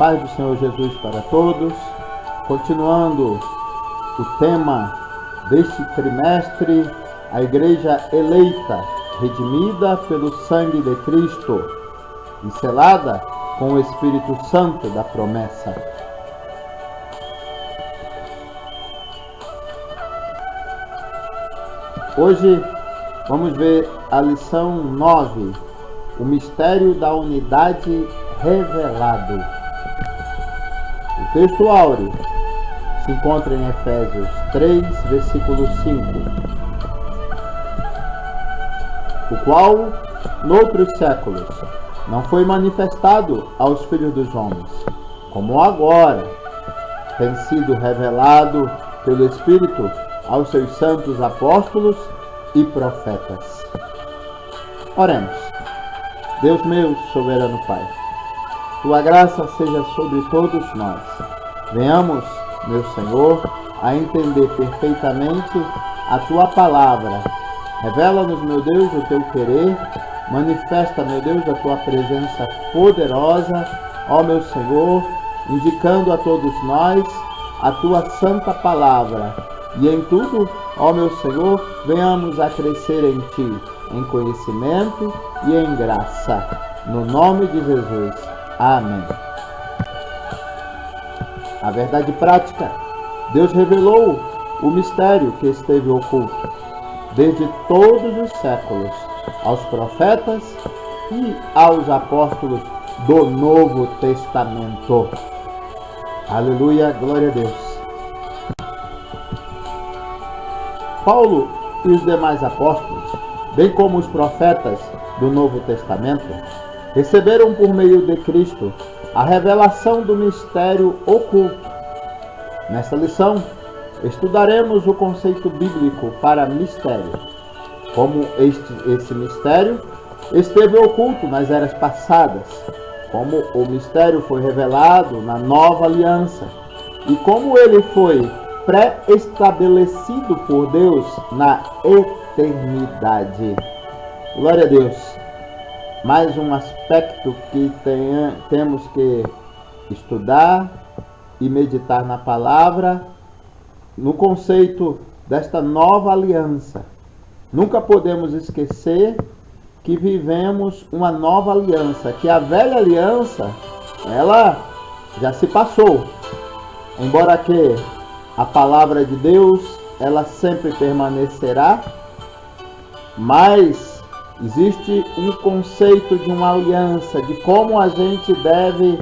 paz do Senhor Jesus para todos. Continuando o tema deste trimestre, a Igreja eleita, redimida pelo sangue de Cristo e selada com o Espírito Santo da promessa. Hoje vamos ver a lição 9, o mistério da unidade revelado. O texto áureo se encontra em Efésios 3, versículo 5, o qual, noutros séculos, não foi manifestado aos filhos dos homens, como agora tem sido revelado pelo Espírito aos seus santos apóstolos e profetas. Oremos. Deus meu, soberano Pai, Tua graça seja sobre todos nós. Venhamos, meu Senhor, a entender perfeitamente a Tua palavra. Revela-nos, meu Deus, o Teu querer. Manifesta, meu Deus, a Tua presença poderosa, ó meu Senhor, indicando a todos nós a Tua santa palavra. E em tudo, ó meu Senhor, venhamos a crescer em Ti, em conhecimento e em graça. No nome de Jesus. Amém. A verdade prática. Deus revelou o mistério que esteve oculto desde todos os séculos aos profetas e aos apóstolos do Novo Testamento. Aleluia, glória a Deus. Paulo e os demais apóstolos, bem como os profetas do Novo Testamento, receberam por meio de Cristo a revelação do mistério oculto. Nesta lição, estudaremos o conceito bíblico para mistério, como esse mistério esteve oculto nas eras passadas, como o mistério foi revelado na nova aliança e como ele foi pré-estabelecido por Deus na eternidade. Glória a Deus. Mais um aspecto que temos que estudar e meditar na palavra, no conceito desta nova aliança. Nunca podemos esquecer que vivemos uma nova aliança, que a velha aliança, ela já se passou. Embora que a palavra de Deus, ela sempre permanecerá, mas existe um conceito de uma aliança, de como a gente deve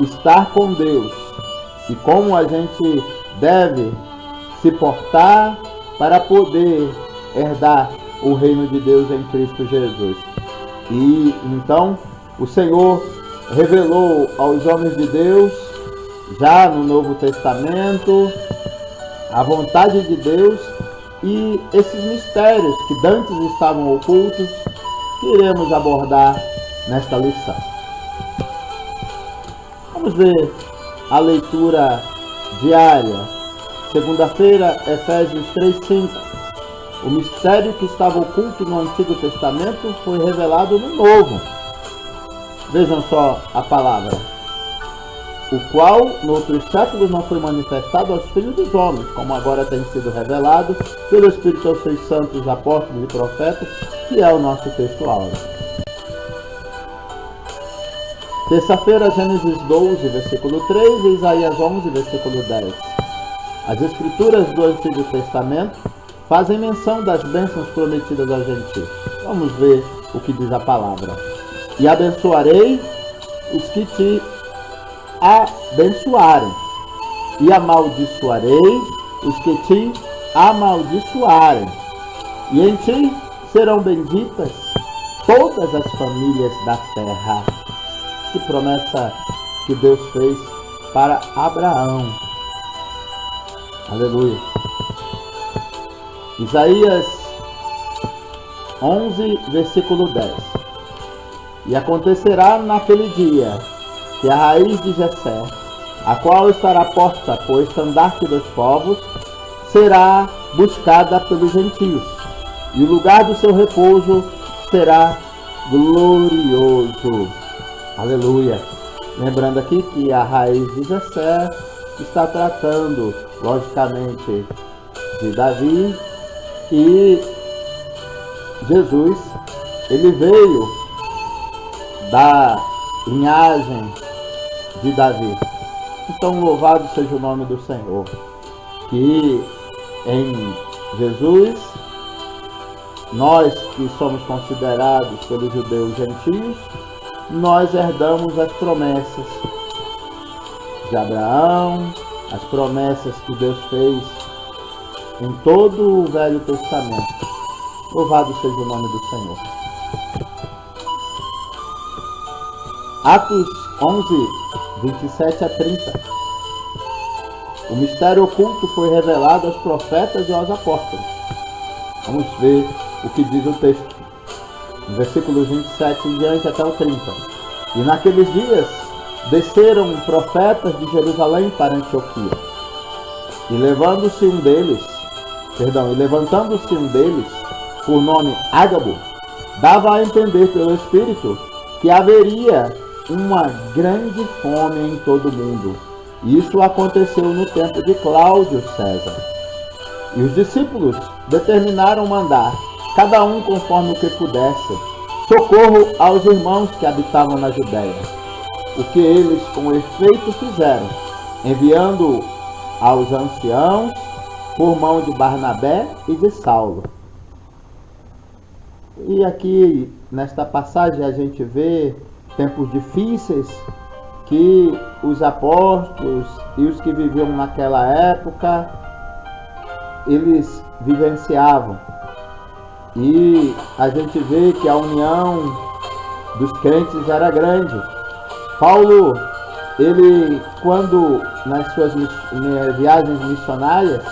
estar com Deus e como a gente deve se portar para poder herdar o reino de Deus em Cristo Jesus. E então o Senhor revelou aos homens de Deus, já no Novo Testamento, a vontade de Deus e esses mistérios que dantes estavam ocultos, que iremos abordar nesta lição. Vamos ver a leitura diária. Segunda-feira, Efésios 3:5. O mistério que estava oculto no Antigo Testamento foi revelado no Novo. Vejam só a palavra. O qual, noutros séculos, não foi manifestado aos filhos dos homens, como agora tem sido revelado pelo Espírito aos seus santos apóstolos e profetas, que é o nosso texto áureo. Terça-feira, Gênesis 12, versículo 3 e Isaías 11, versículo 10. As Escrituras do Antigo Testamento fazem menção das bênçãos prometidas aos gentios. Vamos ver o que diz a palavra. E abençoarei os que te abençoarem, e amaldiçoarei os que te amaldiçoarem, e em ti serão benditas todas as famílias da terra. Que promessa que Deus fez para Abraão. Aleluia. Isaías 11, versículo 10. E acontecerá naquele dia que a raiz de Jessé, a qual estará posta por estandarte dos povos, será buscada pelos gentios, e o lugar do seu repouso será glorioso. Aleluia. Lembrando aqui que a raiz de Jessé está tratando, logicamente, de Davi, e Jesus, ele veio da linhagem de Davi. Então, louvado seja o nome do Senhor, que em Jesus, nós que somos considerados pelos judeus gentios, nós herdamos as promessas de Abraão, as promessas que Deus fez em todo o Velho Testamento. Louvado seja o nome do Senhor. Atos 11, 27 a 30. O mistério oculto foi revelado aos profetas e aos apóstolos. Vamos ver o que diz o texto. No versículo 27 em diante até o 30. E naqueles dias desceram profetas de Jerusalém para Antioquia. E levantando-se um deles, por nome Ágabo, dava a entender pelo Espírito que haveria uma grande fome em todo o mundo. Isso aconteceu no tempo de Cláudio César. E os discípulos determinaram mandar, cada um conforme o que pudesse, socorro aos irmãos que habitavam na Judéia. O que eles com efeito fizeram, enviando aos anciãos por mão de Barnabé e de Saulo. E aqui, nesta passagem, a gente vê tempos difíceis que os apóstolos e os que viviam naquela época, eles vivenciavam. E a gente vê que a união dos crentes era grande. Paulo, ele, quando nas suas viagens missionárias,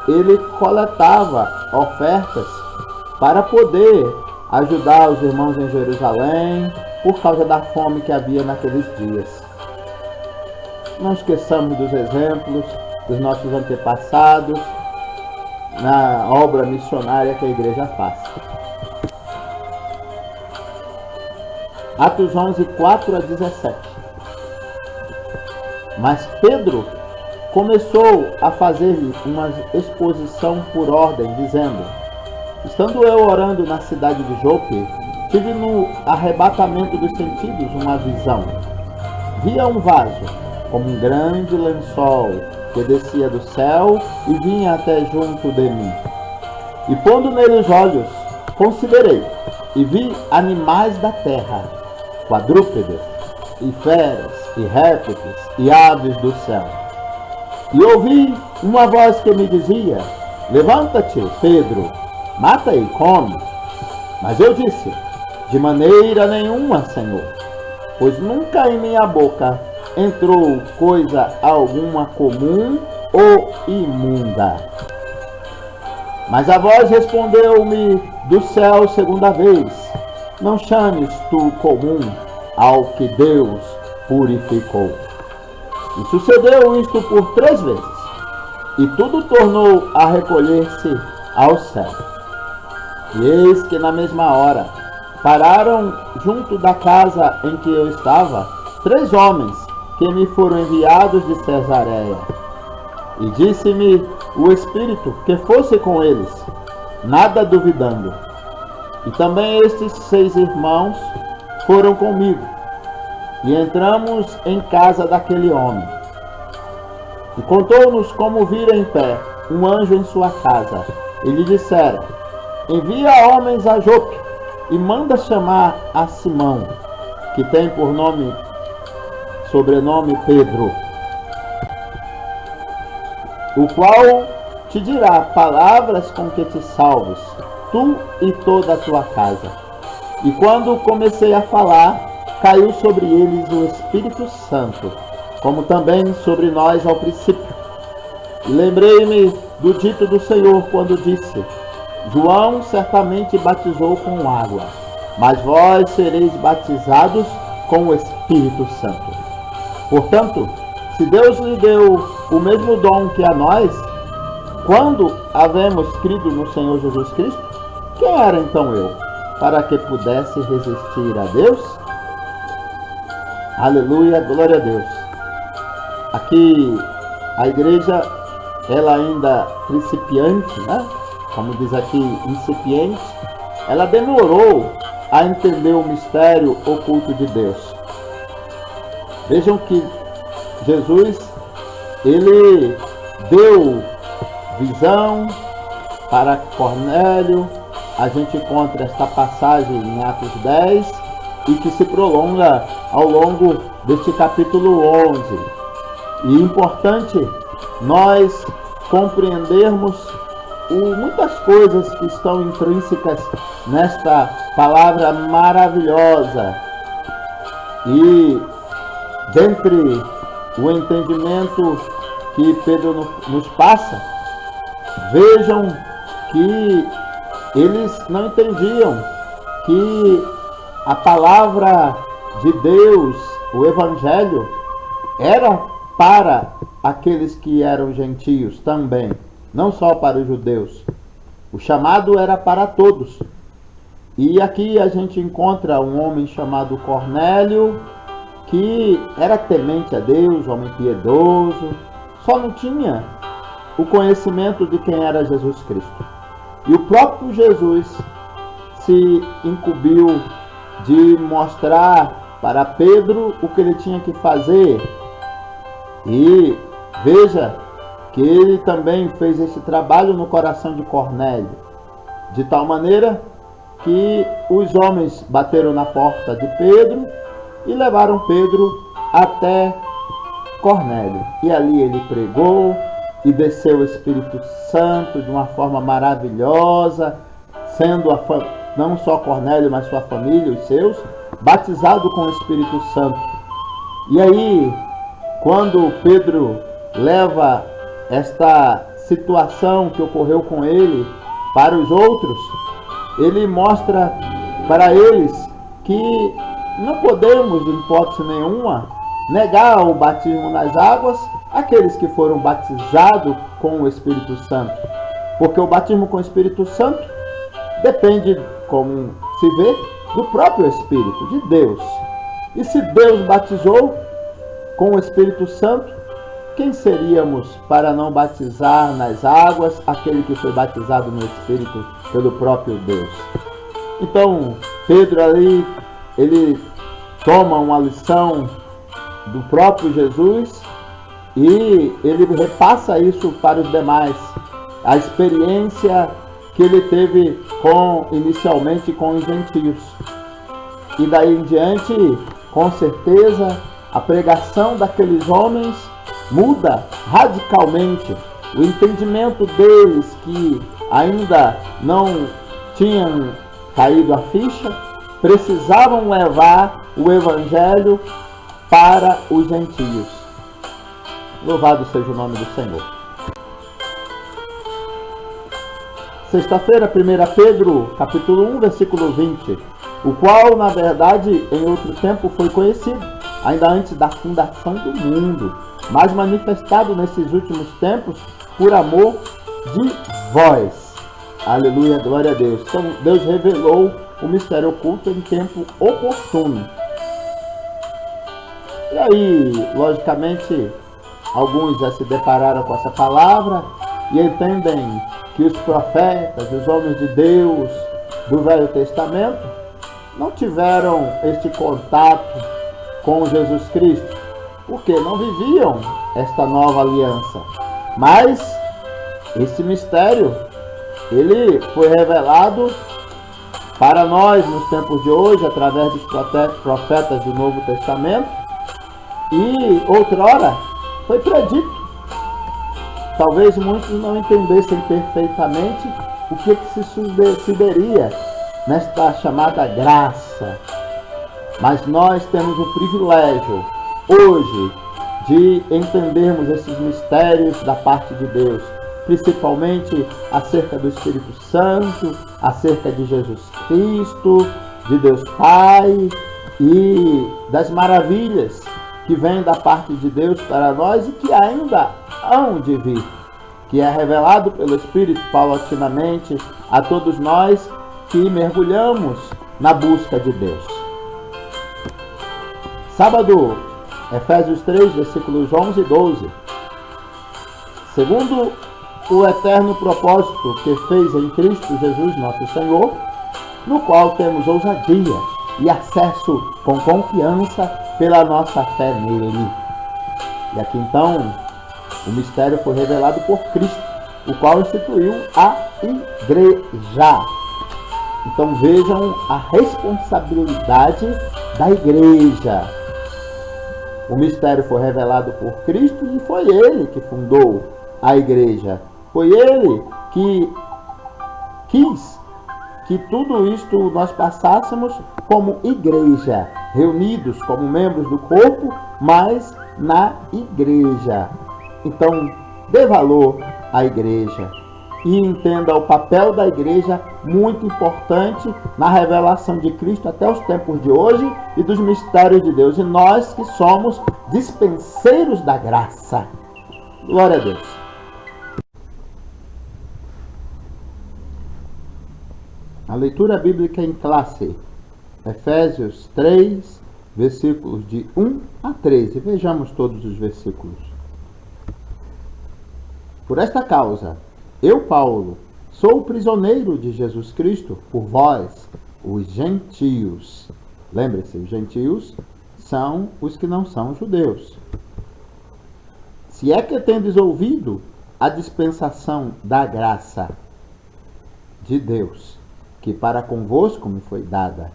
ele coletava ofertas para poder ajudar os irmãos em Jerusalém, por causa da fome que havia naqueles dias. Não esqueçamos dos exemplos dos nossos antepassados na obra missionária que a igreja faz. Atos 11, 4 a 17. Mas Pedro começou a fazer-lhe uma exposição por ordem, dizendo: estando eu orando na cidade de Jope, tive no arrebatamento dos sentidos uma visão. Via um vaso, como um grande lençol, que descia do céu e vinha até junto de mim. E pondo nele os olhos, considerei, e vi animais da terra, quadrúpedes, e feras, e répteis, e aves do céu. E ouvi uma voz que me dizia: levanta-te, Pedro, mata e come. Mas eu disse: de maneira nenhuma, Senhor, pois nunca em minha boca entrou coisa alguma comum ou imunda. Mas a voz respondeu-me do céu segunda vez: não chames tu comum ao que Deus purificou. E sucedeu isto por 3 vezes, e tudo tornou a recolher-se ao céu. E eis que na mesma hora pararam junto da casa em que eu estava 3 homens que me foram enviados de Cesareia. E disse-me o Espírito que fosse com eles, nada duvidando. E também estes 6 irmãos foram comigo. E entramos em casa daquele homem. E contou-nos como vira em pé um anjo em sua casa. E lhe dissera: envia homens a Jope e manda chamar a Simão, que tem por sobrenome Pedro, o qual te dirá palavras com que te salves, tu e toda a tua casa. E quando comecei a falar, caiu sobre eles o Espírito Santo, como também sobre nós ao princípio. E lembrei-me do dito do Senhor quando disse: João certamente batizou com água, mas vós sereis batizados com o Espírito Santo. Portanto, se Deus lhe deu o mesmo dom que a nós, quando havemos crido no Senhor Jesus Cristo, quem era então eu, para que pudesse resistir a Deus? Aleluia, glória a Deus. Aqui a igreja, ela ainda principiante, né? Como diz aqui, incipiente, ela demorou a entender o mistério oculto de Deus. Vejam que Jesus, ele deu visão para Cornélio. A gente encontra esta passagem em Atos 10 e que se prolonga ao longo deste capítulo 11. E é importante nós compreendermos muitas coisas que estão intrínsecas nesta palavra maravilhosa. E dentre o entendimento que Pedro nos passa, vejam que eles não entendiam que a palavra de Deus, o Evangelho, era para aqueles que eram gentios também, não só para os judeus. O chamado era para todos. E aqui a gente encontra um homem chamado Cornélio, que era temente a Deus, homem piedoso, só não tinha o conhecimento de quem era Jesus Cristo. E o próprio Jesus se incumbiu de mostrar para Pedro o que ele tinha que fazer. E veja que ele também fez esse trabalho no coração de Cornélio, de tal maneira que os homens bateram na porta de Pedro e levaram Pedro até Cornélio. E ali ele pregou e desceu o Espírito Santo de uma forma maravilhosa, sendo não só Cornélio, mas sua família, os seus, batizado com o Espírito Santo. E aí, quando Pedro leva esta situação que ocorreu com ele para os outros, ele mostra para eles que não podemos, em hipótese nenhuma, negar o batismo nas águas àqueles que foram batizados com o Espírito Santo. Porque o batismo com o Espírito Santo depende, como se vê, do próprio Espírito, de Deus. E se Deus batizou com o Espírito Santo, quem seríamos para não batizar nas águas aquele que foi batizado no Espírito pelo próprio Deus? Então, Pedro ali, ele toma uma lição do próprio Jesus e ele repassa isso para os demais. A experiência que ele teve inicialmente com os gentios. E daí em diante, com certeza, a pregação daqueles homens muda radicalmente. O entendimento deles, que ainda não tinham caído a ficha, precisavam levar o Evangelho para os gentios. Louvado seja o nome do Senhor. Sexta-feira, 1 Pedro, capítulo 1, versículo 20, o qual, na verdade, em outro tempo foi conhecido, ainda antes da fundação do mundo, mas manifestado nesses últimos tempos por amor de vós. Aleluia, glória a Deus. Então, Deus revelou o mistério oculto em tempo oportuno. E aí, logicamente, alguns já se depararam com essa palavra e entendem que os profetas, os homens de Deus do Velho Testamento, não tiveram este contato com Jesus Cristo, porque não viviam esta nova aliança. Mas esse mistério, ele foi revelado para nós nos tempos de hoje, através dos profetas do Novo Testamento, e outrora foi predito. Talvez muitos não entendessem perfeitamente o que se sucederia nesta chamada graça. Mas nós temos o privilégio hoje de entendermos esses mistérios da parte de Deus, principalmente acerca do Espírito Santo, acerca de Jesus Cristo, de Deus Pai e das maravilhas que vêm da parte de Deus para nós e que ainda hão de vir, que é revelado pelo Espírito paulatinamente a todos nós que mergulhamos na busca de Deus. Sábado, Efésios 3, versículos 11 e 12. Segundo o eterno propósito que fez em Cristo Jesus nosso Senhor, no qual temos ousadia e acesso com confiança pela nossa fé nele. E aqui então, o mistério foi revelado por Cristo, o qual instituiu a igreja. Então vejam a responsabilidade da igreja. O mistério foi revelado por Cristo e foi ele que fundou a igreja. Foi ele que quis que tudo isto nós passássemos como igreja, reunidos como membros do corpo, mas na igreja. Então, dê valor à igreja e entenda o papel da igreja, muito importante na revelação de Cristo até os tempos de hoje e dos mistérios de Deus. E nós que somos dispenseiros da graça. Glória a Deus. A leitura bíblica em classe, Efésios 3, versículos de 1 a 13. Vejamos todos os versículos. Por esta causa, eu, Paulo, sou prisioneiro de Jesus Cristo por vós, os gentios. Lembre-se, os gentios são os que não são judeus. Se é que tendes ouvido a dispensação da graça de Deus, que para convosco me foi dada.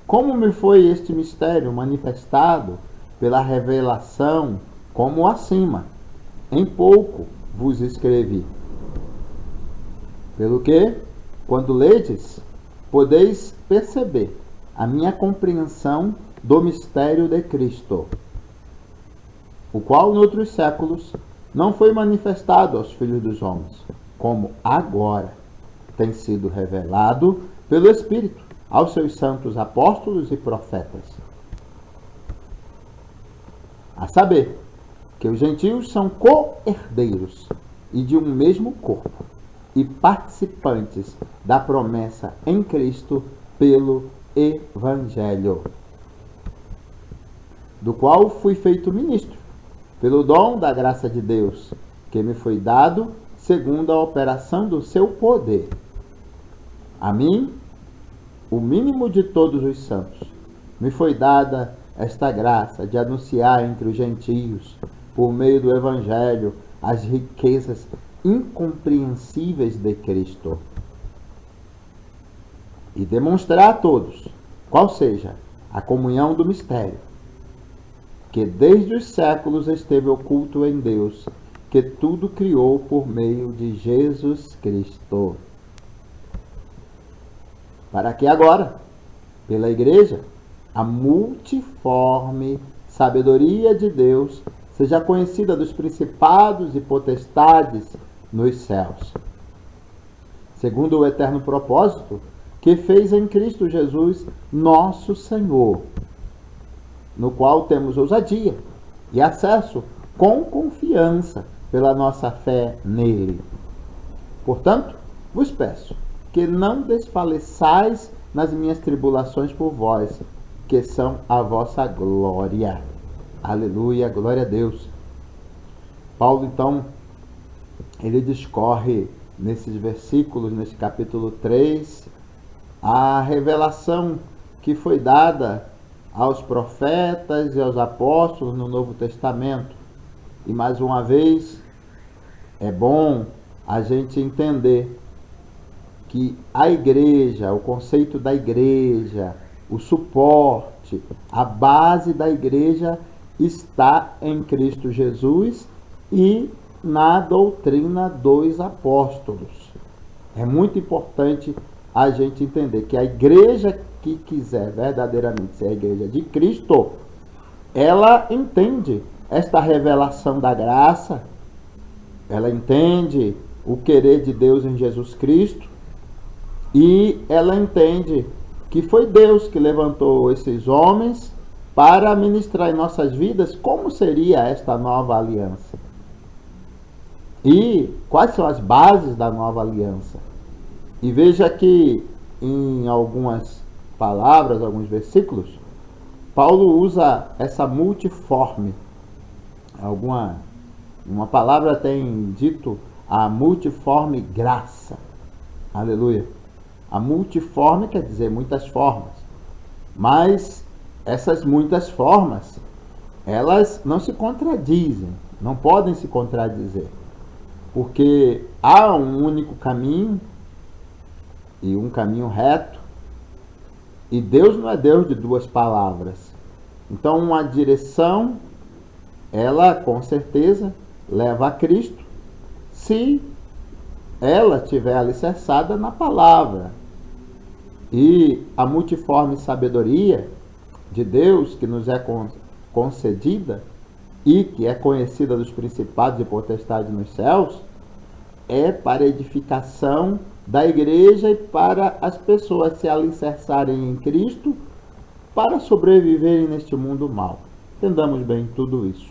Como me foi este mistério manifestado pela revelação, como acima, em pouco vos escrevi. Pelo que, quando ledes, podeis perceber a minha compreensão do mistério de Cristo, o qual noutros séculos não foi manifestado aos filhos dos homens, como agora tem sido revelado pelo Espírito aos seus santos apóstolos e profetas. A saber, que os gentios são co-herdeiros e de um mesmo corpo, e participantes da promessa em Cristo pelo Evangelho, do qual fui feito ministro, pelo dom da graça de Deus, que me foi dado segundo a operação do seu poder. A mim, o mínimo de todos os santos, me foi dada esta graça de anunciar entre os gentios, por meio do Evangelho, as riquezas incompreensíveis de Cristo, e demonstrar a todos qual seja a comunhão do mistério, que desde os séculos esteve oculto em Deus, que tudo criou por meio de Jesus Cristo, para que agora, pela igreja, a multiforme sabedoria de Deus seja conhecida dos principados e potestades nos céus, segundo o eterno propósito que fez em Cristo Jesus, nosso Senhor, no qual temos ousadia e acesso com confiança pela nossa fé nele. Portanto, vos peço que não desfaleçais nas minhas tribulações por vós, que são a vossa glória. Aleluia, glória a Deus. Paulo, então, ele discorre nesses versículos, nesse capítulo 3, a revelação que foi dada aos profetas e aos apóstolos no Novo Testamento. E mais uma vez, é bom a gente entender que a igreja, o conceito da igreja, o suporte, a base da igreja está em Cristo Jesus e na doutrina dos apóstolos. É muito importante a gente entender que a igreja que quiser verdadeiramente ser a igreja de Cristo, ela entende esta revelação da graça, ela entende o querer de Deus em Jesus Cristo e ela entende que foi Deus que levantou esses homens para ministrar em nossas vidas como seria esta nova aliança. E quais são as bases da nova aliança? E veja que em algumas palavras, alguns versículos, Paulo usa essa multiforme. Uma palavra tem dito a multiforme graça. Aleluia. A multiforme quer dizer muitas formas. Mas essas muitas formas, elas não se contradizem, não podem se contradizer. Porque há um único caminho e um caminho reto. E Deus não é Deus de duas palavras. Então uma direção, ela com certeza leva a Cristo, se ela estiver alicerçada na palavra. E a multiforme sabedoria de Deus que nos é concedida e que é conhecida dos principados e potestades nos céus, é para edificação da igreja e para as pessoas se alicerçarem em Cristo para sobreviverem neste mundo mau. Entendamos bem tudo isso.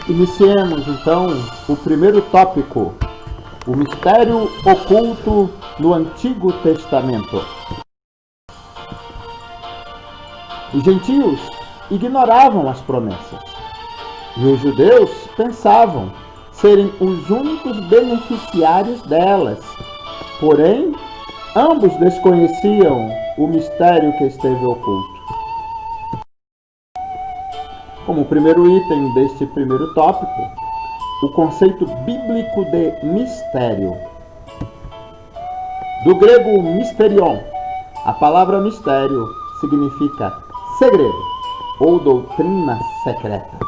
Iniciemos então o primeiro tópico, o mistério oculto no Antigo Testamento. Os gentios ignoravam as promessas e os judeus pensavam serem os únicos beneficiários delas. Porém, ambos desconheciam o mistério que esteve oculto. Como primeiro item deste primeiro tópico, o conceito bíblico de mistério. Do grego mysterion, a palavra mistério significa segredo ou doutrina secreta.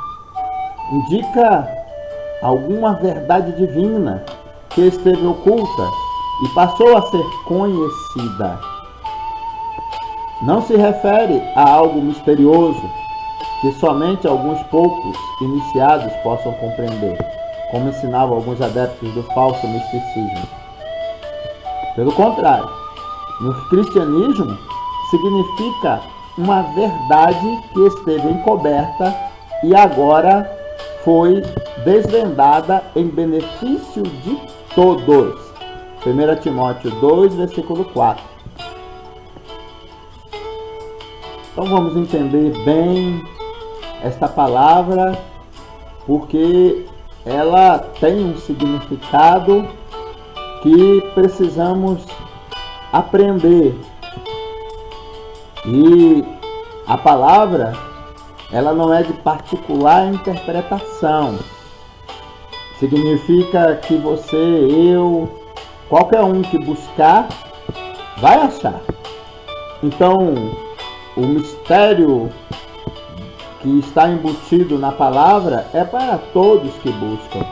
Indica alguma verdade divina que esteve oculta e passou a ser conhecida. Não se refere a algo misterioso que somente alguns poucos iniciados possam compreender, como ensinavam alguns adeptos do falso misticismo. Pelo contrário, no cristianismo significa uma verdade que esteve encoberta e agora foi desvendada em benefício de todos. 1 Timóteo 2, versículo 4. Então vamos entender bem esta palavra, porque ela tem um significado que precisamos aprender. E a palavra, ela não é de particular interpretação. Significa que você, eu, qualquer um que buscar, vai achar. Então, o mistério que está embutido na palavra é para todos que buscam.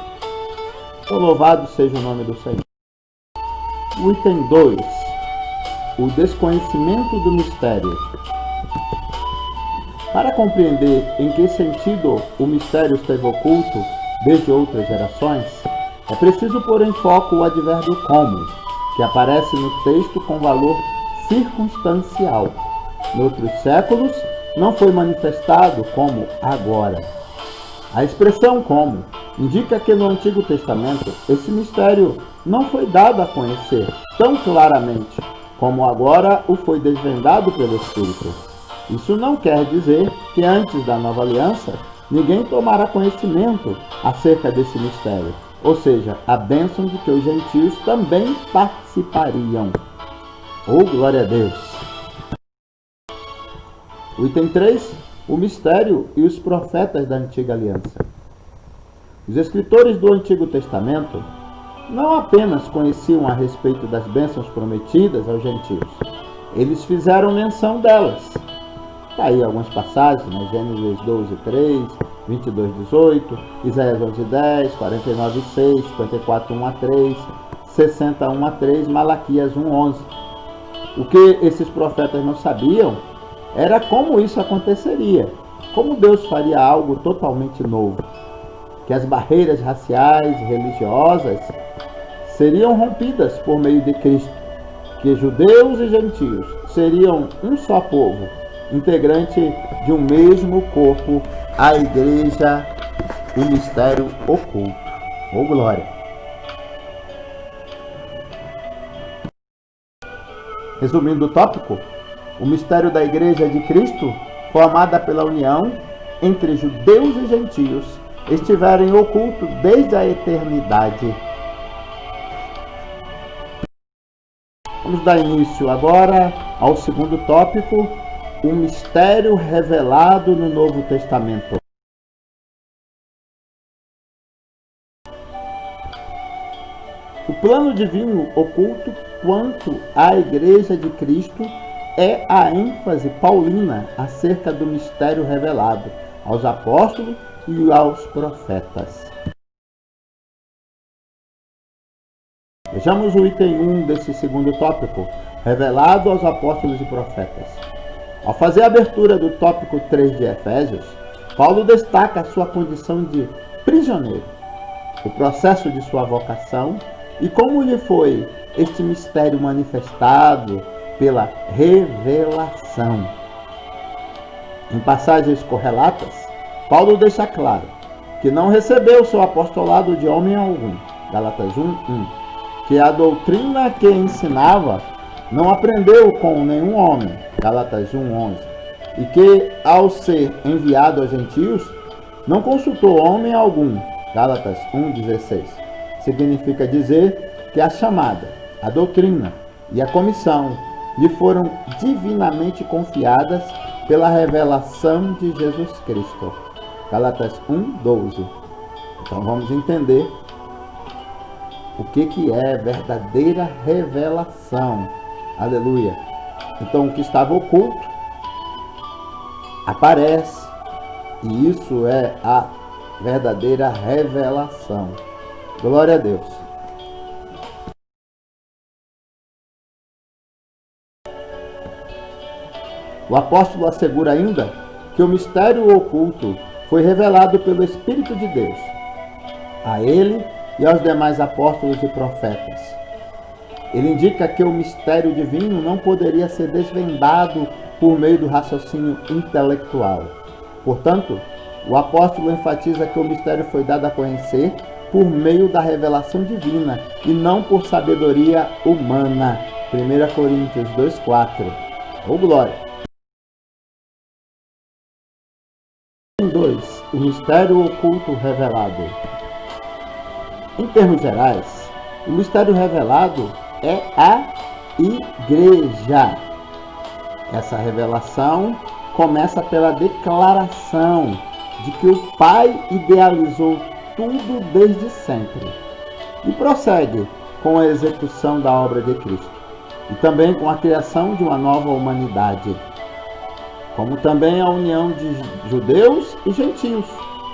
Então, louvado seja o nome do Senhor. O item 2. O desconhecimento do mistério. Para compreender em que sentido o mistério esteve oculto desde outras gerações, é preciso pôr em foco o advérbio como, que aparece no texto com valor circunstancial. Noutros séculos, não foi manifestado como agora. A expressão como indica que no Antigo Testamento esse mistério não foi dado a conhecer tão claramente como agora o foi desvendado pelo Espírito. Isso não quer dizer que antes da Nova Aliança ninguém tomara conhecimento acerca desse mistério, ou seja, a bênção de que os gentios também participariam. Oh, glória a Deus! O item 3, o mistério e os profetas da Antiga Aliança. Os escritores do Antigo Testamento não apenas conheciam a respeito das bênçãos prometidas aos gentios, eles fizeram menção delas. Está aí algumas passagens, né? Gênesis 12, 3, 22, 18, Isaías 11, 10, 49, 6, 54, 1 a 3, 60, 1 a 3, Malaquias 1, 11. O que esses profetas não sabiam era como isso aconteceria, como Deus faria algo totalmente novo, que as barreiras raciais e religiosas seriam rompidas por meio de Cristo, que judeus e gentios seriam um só povo, integrante de um mesmo corpo, a igreja, o mistério oculto. Oh, glória! Resumindo o tópico, O mistério da Igreja de Cristo, formada pela união entre judeus e gentios, estiverem ocultos desde a eternidade. Vamos dar início agora ao segundo tópico, o mistério revelado no Novo Testamento. O plano divino oculto quanto à Igreja de Cristo é a ênfase paulina acerca do mistério revelado aos apóstolos e aos profetas. Vejamos o item 1 desse segundo tópico, revelado aos apóstolos e profetas. Ao fazer a abertura do tópico 3 de Efésios, Paulo destaca a sua condição de prisioneiro, o processo de sua vocação e como lhe foi este mistério manifestado pela revelação. Em passagens correlatas, Paulo deixa claro que não recebeu seu apostolado de homem algum, Gálatas 1:1, que a doutrina que ensinava não aprendeu com nenhum homem, Gálatas 1:11, e que, ao ser enviado aos gentios, não consultou homem algum, Gálatas 1:16. Significa dizer que a chamada, a doutrina e a comissão lhe foram divinamente confiadas pela revelação de Jesus Cristo, Gálatas 1:12. Então vamos entender o que é verdadeira revelação. Aleluia. Então o que estava oculto aparece, e isso é a verdadeira revelação. Glória a Deus. O apóstolo assegura ainda que o mistério oculto foi revelado pelo Espírito de Deus a ele e aos demais apóstolos e profetas. Ele indica que o mistério divino não poderia ser desvendado por meio do raciocínio intelectual. Portanto, o apóstolo enfatiza que o mistério foi dado a conhecer por meio da revelação divina e não por sabedoria humana. 1 Coríntios 2:4. Oh, glória! 2. O mistério oculto revelado. Em termos gerais, o mistério revelado é a Igreja. Essa revelação começa pela declaração de que o Pai idealizou tudo desde sempre e prossegue com a execução da obra de Cristo e também com a criação de uma nova humanidade, como também a união de judeus e gentios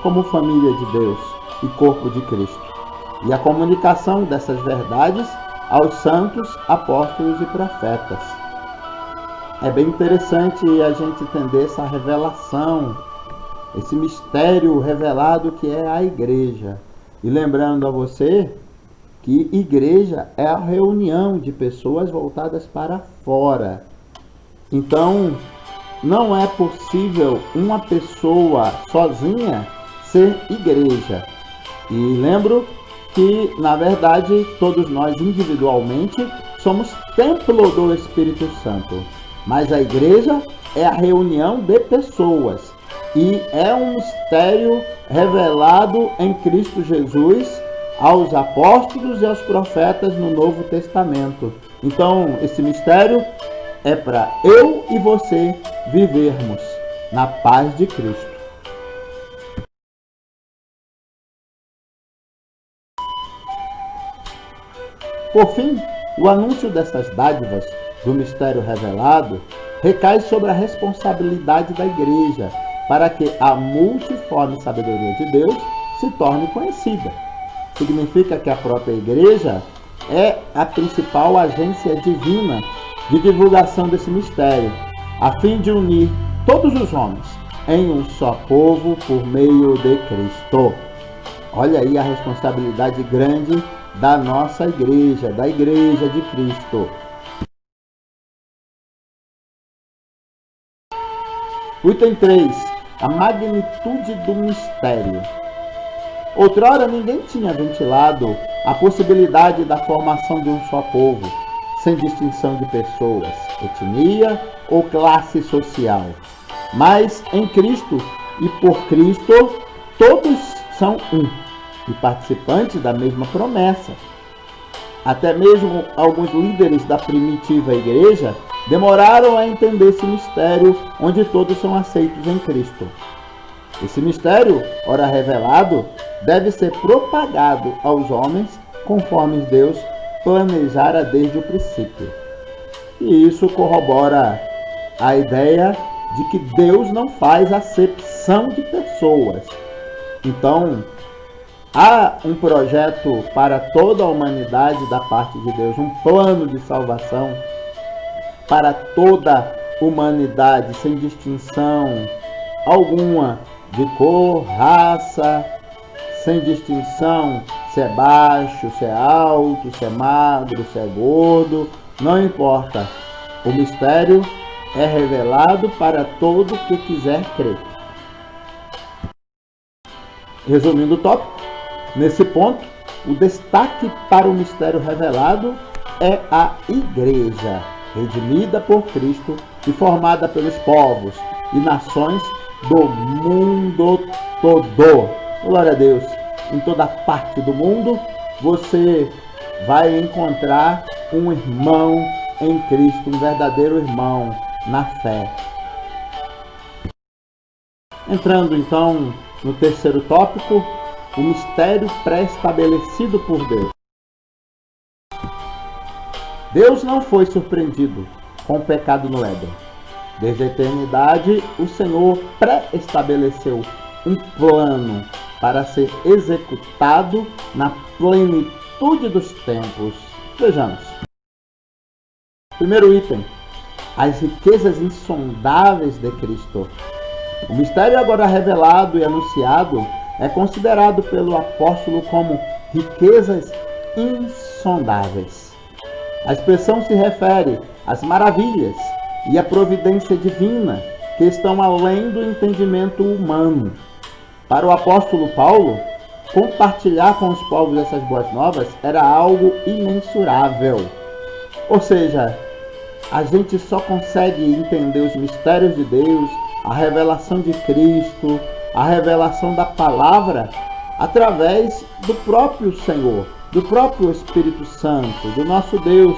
como família de Deus e corpo de Cristo, e a comunicação dessas verdades aos santos, apóstolos e profetas. É bem interessante a gente entender essa revelação, esse mistério revelado que é a igreja. E lembrando a você que igreja é a reunião de pessoas voltadas para fora. Então, não é possível uma pessoa sozinha ser igreja. E lembro que, na verdade, todos nós individualmente somos templo do Espírito Santo. Mas a igreja é a reunião de pessoas. E é um mistério revelado em Cristo Jesus aos apóstolos e aos profetas no Novo Testamento. Então, esse mistério é para eu e você vivermos na paz de Cristo. Por fim, o anúncio dessas dádivas do mistério revelado recai sobre a responsabilidade da igreja para que a multiforme sabedoria de Deus se torne conhecida. Significa que a própria igreja é a principal agência divina de divulgação desse mistério, a fim de unir todos os homens em um só povo por meio de Cristo. Olha aí a responsabilidade grande da nossa igreja, da igreja de Cristo. Item 3. A magnitude do mistério. Outrora ninguém tinha ventilado a possibilidade da formação de um só povo, sem distinção de pessoas, etnia ou classe social. Mas em Cristo e por Cristo, todos são um e participantes da mesma promessa. Até mesmo alguns líderes da primitiva igreja demoraram a entender esse mistério onde todos são aceitos em Cristo. Esse mistério, ora revelado, deve ser propagado aos homens conforme Deus planejara desde o princípio. E isso corrobora a ideia de que Deus não faz acepção de pessoas. Então, há um projeto para toda a humanidade da parte de Deus, um plano de salvação para toda a humanidade, sem distinção alguma de cor, raça, sem distinção se é baixo, se é alto, se é magro, se é gordo, não importa. O mistério é revelado para todo que quiser crer. Resumindo o tópico, nesse ponto, o destaque para o mistério revelado é a Igreja, redimida por Cristo e formada pelos povos e nações do mundo todo. Glória a Deus! Em toda parte do mundo, você vai encontrar um irmão em Cristo, um verdadeiro irmão na fé. Entrando então no terceiro tópico, o mistério pré-estabelecido por Deus. Deus não foi surpreendido com o pecado no Éden. Desde a eternidade, o Senhor pré-estabeleceu um plano para ser executado na plenitude dos tempos. Vejamos. Primeiro item, as riquezas insondáveis de Cristo. O mistério agora revelado e anunciado é considerado pelo apóstolo como riquezas insondáveis. A expressão se refere às maravilhas e à providência divina que estão além do entendimento humano. Para o apóstolo Paulo, compartilhar com os povos essas boas novas era algo imensurável. Ou seja, a gente só consegue entender os mistérios de Deus, a revelação de Cristo, a revelação da palavra, através do próprio Senhor, do próprio Espírito Santo, do nosso Deus.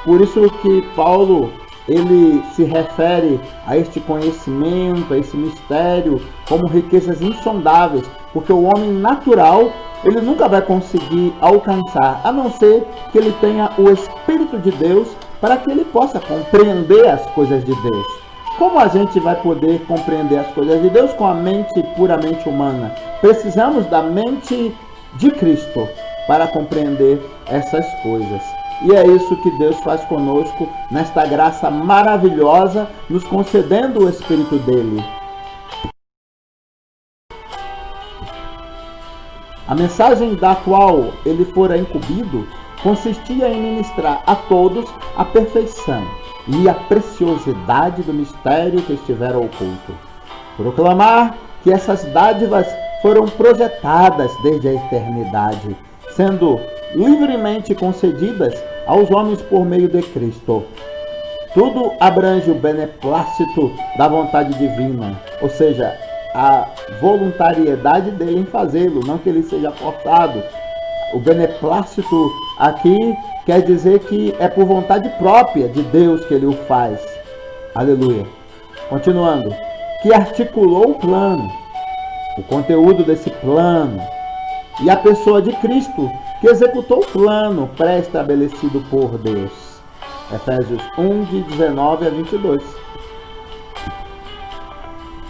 Por isso que Paulo, ele se refere a este conhecimento, a esse mistério, como riquezas insondáveis, porque o homem natural, ele nunca vai conseguir alcançar, a não ser que ele tenha o Espírito de Deus para que ele possa compreender as coisas de Deus. Como a gente vai poder compreender as coisas de Deus com a mente puramente humana? Precisamos da mente de Cristo para compreender essas coisas. E é isso que Deus faz conosco nesta graça maravilhosa, nos concedendo o Espírito dele. A mensagem da qual ele fora incumbido consistia em ministrar a todos a perfeição e a preciosidade do mistério que estivera oculto. Proclamar que essas dádivas foram projetadas desde a eternidade, sendo livremente concedidas aos homens por meio de Cristo. Tudo abrange o beneplácito da vontade divina, ou seja, a voluntariedade dele em fazê-lo, não que ele seja forçado. O beneplácito aqui quer dizer que é por vontade própria de Deus que ele o faz. Aleluia. Continuando. Que articulou o plano, o conteúdo desse plano, e a pessoa de Cristo, que executou o plano pré-estabelecido por Deus. Efésios 1, de 19 a 22.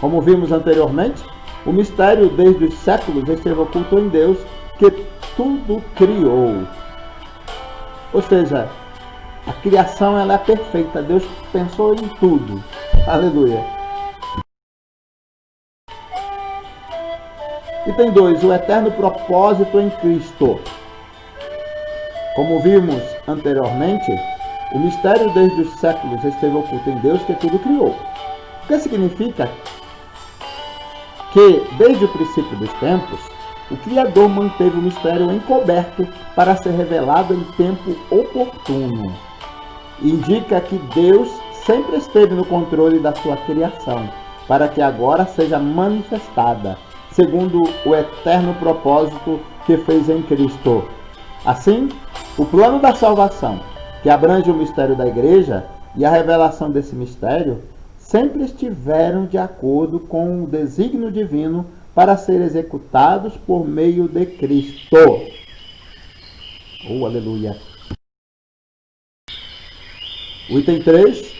Como vimos anteriormente, o mistério desde os séculos esteve oculto em Deus, que tudo criou. Ou seja, a criação ela é perfeita. Deus pensou em tudo. Aleluia. Item 2. O eterno propósito em Cristo. Como vimos anteriormente, o mistério desde os séculos esteve oculto em Deus, que tudo criou. O que significa que, desde o princípio dos tempos, o Criador manteve o mistério encoberto para ser revelado em tempo oportuno. indica que Deus sempre esteve no controle da sua criação, para que agora seja manifestada, segundo o eterno propósito que fez em Cristo. Assim, o plano da salvação, que abrange o mistério da igreja e a revelação desse mistério, sempre estiveram de acordo com o desígnio divino para ser executados por meio de Cristo. Oh, aleluia! O item 3,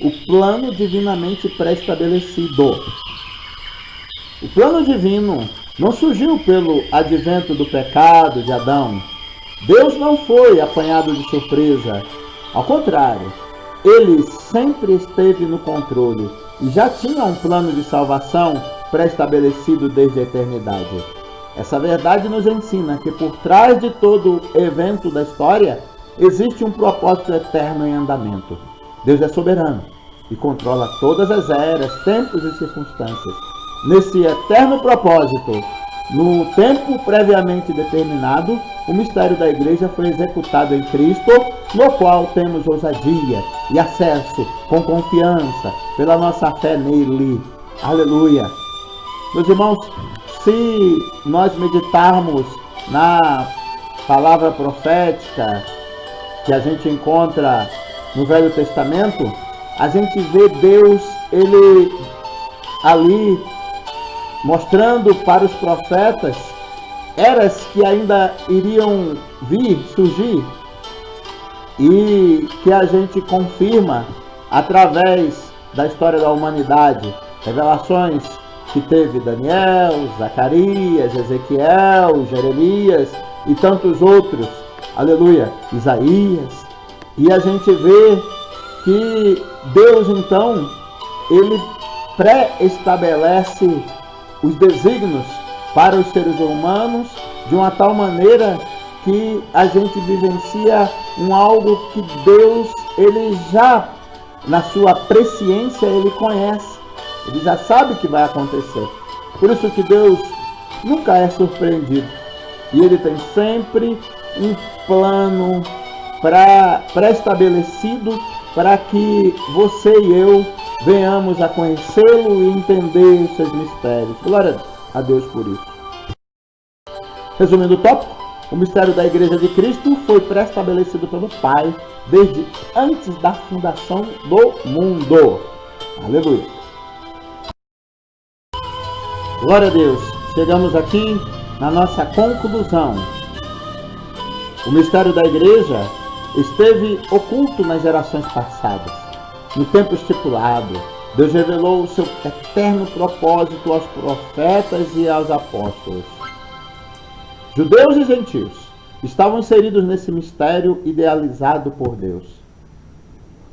o plano divinamente pré-estabelecido. O plano divino não surgiu pelo advento do pecado de Adão. Deus não foi apanhado de surpresa. Ao contrário, ele sempre esteve no controle e já tinha um plano de salvação pré-estabelecido desde a eternidade. Essa verdade nos ensina que por trás de todo evento da história existe um propósito eterno em andamento. Deus é soberano e controla todas as eras, tempos e circunstâncias. Nesse eterno propósito, no tempo previamente determinado, o mistério da igreja foi executado em Cristo, no qual temos ousadia e acesso com confiança pela nossa fé nele. Aleluia! Meus irmãos, se nós meditarmos na palavra profética que a gente encontra no Velho Testamento, a gente vê Deus, ele ali mostrando para os profetas eras que ainda iriam surgir e que a gente confirma através da história da humanidade. Revelações que teve Daniel, Zacarias, Ezequiel, Jeremias e tantos outros. Aleluia! Isaías. E a gente vê que Deus, então, ele pré-estabelece os desígnios para os seres humanos de uma tal maneira que a gente vivencia algo que Deus, ele já, na sua presciência, ele conhece. Ele já sabe que vai acontecer. Por isso que Deus nunca é surpreendido. E ele tem sempre um plano pré-estabelecido para que você e eu venhamos a conhecê-lo e entender os seus mistérios. Glória a Deus por isso. Resumindo o tópico, o mistério da Igreja de Cristo foi pré-estabelecido pelo Pai desde antes da fundação do mundo. Aleluia. Glória a Deus. Chegamos aqui na nossa conclusão. O mistério da Igreja esteve oculto nas gerações passadas. No tempo estipulado, Deus revelou o seu eterno propósito aos profetas e aos apóstolos. Judeus e gentios estavam inseridos nesse mistério idealizado por Deus.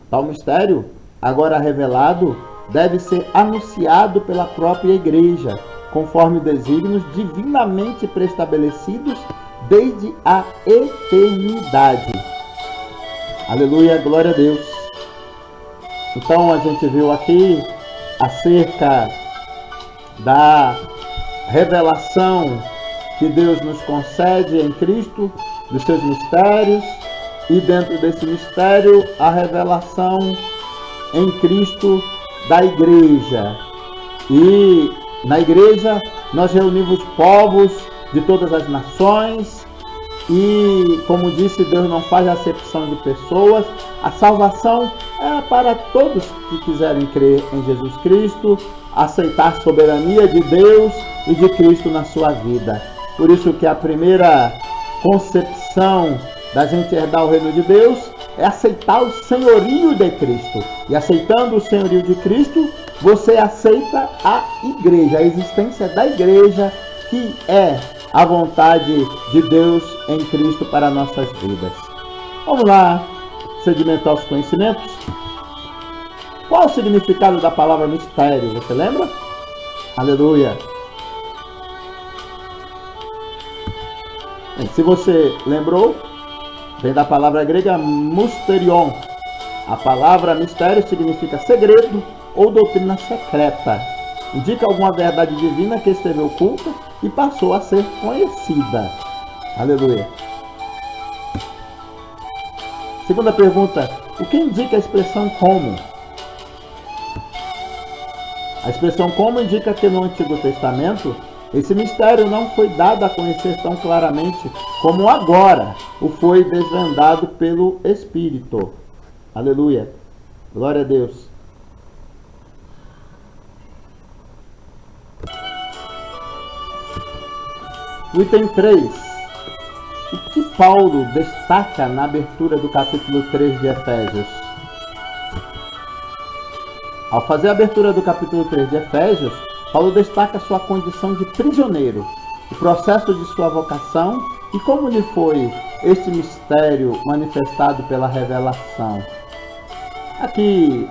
Tal mistério, agora revelado, deve ser anunciado pela própria Igreja, conforme desígnios divinamente preestabelecidos desde a eternidade. Aleluia, glória a Deus. Então a gente viu aqui acerca da revelação que Deus nos concede em Cristo, dos seus mistérios, e dentro desse mistério a revelação em Cristo da Igreja. E na Igreja nós reunimos povos de todas as nações e, como disse, Deus não faz acepção de pessoas. A salvação é para todos que quiserem crer em Jesus Cristo, aceitar a soberania de Deus e de Cristo na sua vida. Por isso que a primeira concepção da gente herdar o reino de Deus é aceitar o senhorio de Cristo. E aceitando o senhorio de Cristo, você aceita a igreja, a existência da igreja, que é a vontade de Deus em Cristo para nossas vidas. Vamos lá sedimentar os conhecimentos. Qual o significado da palavra mistério? Você lembra? Aleluia! Bem, se você lembrou, vem da palavra grega mysterion. A palavra mistério significa segredo ou doutrina secreta. Indica alguma verdade divina que esteve oculta e passou a ser conhecida. Aleluia. Segunda pergunta. O que indica a expressão como? A expressão como indica que no Antigo Testamento esse mistério não foi dado a conhecer tão claramente como agora o foi desvendado pelo Espírito. Aleluia. Glória a Deus. O item 3. O que Paulo destaca na abertura do capítulo 3 de Efésios? Ao fazer a abertura do capítulo 3 de Efésios, Paulo destaca sua condição de prisioneiro, o processo de sua vocação e como lhe foi este mistério manifestado pela revelação. Aqui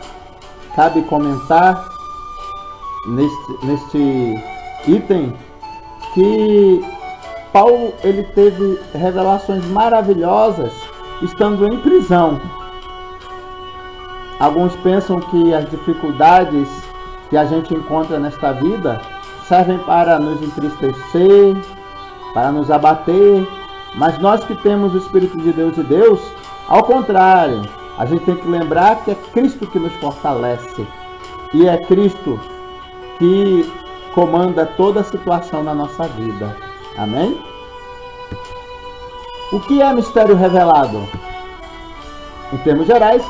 cabe comentar neste item que Paulo ele teve revelações maravilhosas estando em prisão. Alguns pensam que as dificuldades que a gente encontra nesta vida servem para nos entristecer, para nos abater, mas nós que temos o Espírito de Deus e Deus, ao contrário, a gente tem que lembrar que é Cristo que nos fortalece e é Cristo que comanda toda a situação na nossa vida. Amém? O que é mistério revelado? Em termos gerais,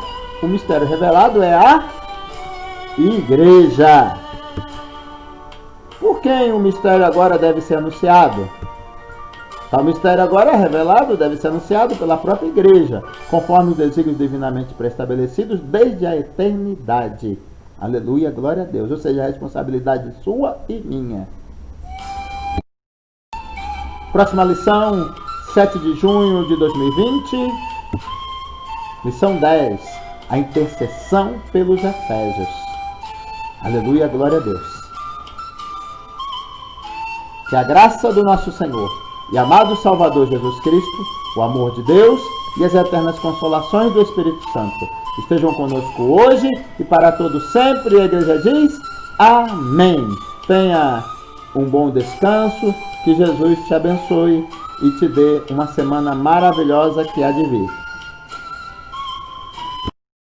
o mistério revelado é a Igreja. Por quem o mistério agora deve ser anunciado? O mistério agora é revelado, deve ser anunciado pela própria Igreja, conforme os desígnios divinamente pré-estabelecidos desde a eternidade. Aleluia, glória a Deus. Ou seja, a responsabilidade sua e minha. Próxima lição, 7 de junho de 2020. Lição 10. A intercessão pelos Efésios. Aleluia, glória a Deus. Que a graça do nosso Senhor e amado Salvador Jesus Cristo, o amor de Deus e as eternas consolações do Espírito Santo estejam conosco hoje e para todo sempre. A igreja diz amém. Tenha um bom descanso, que Jesus te abençoe e te dê uma semana maravilhosa que há de vir.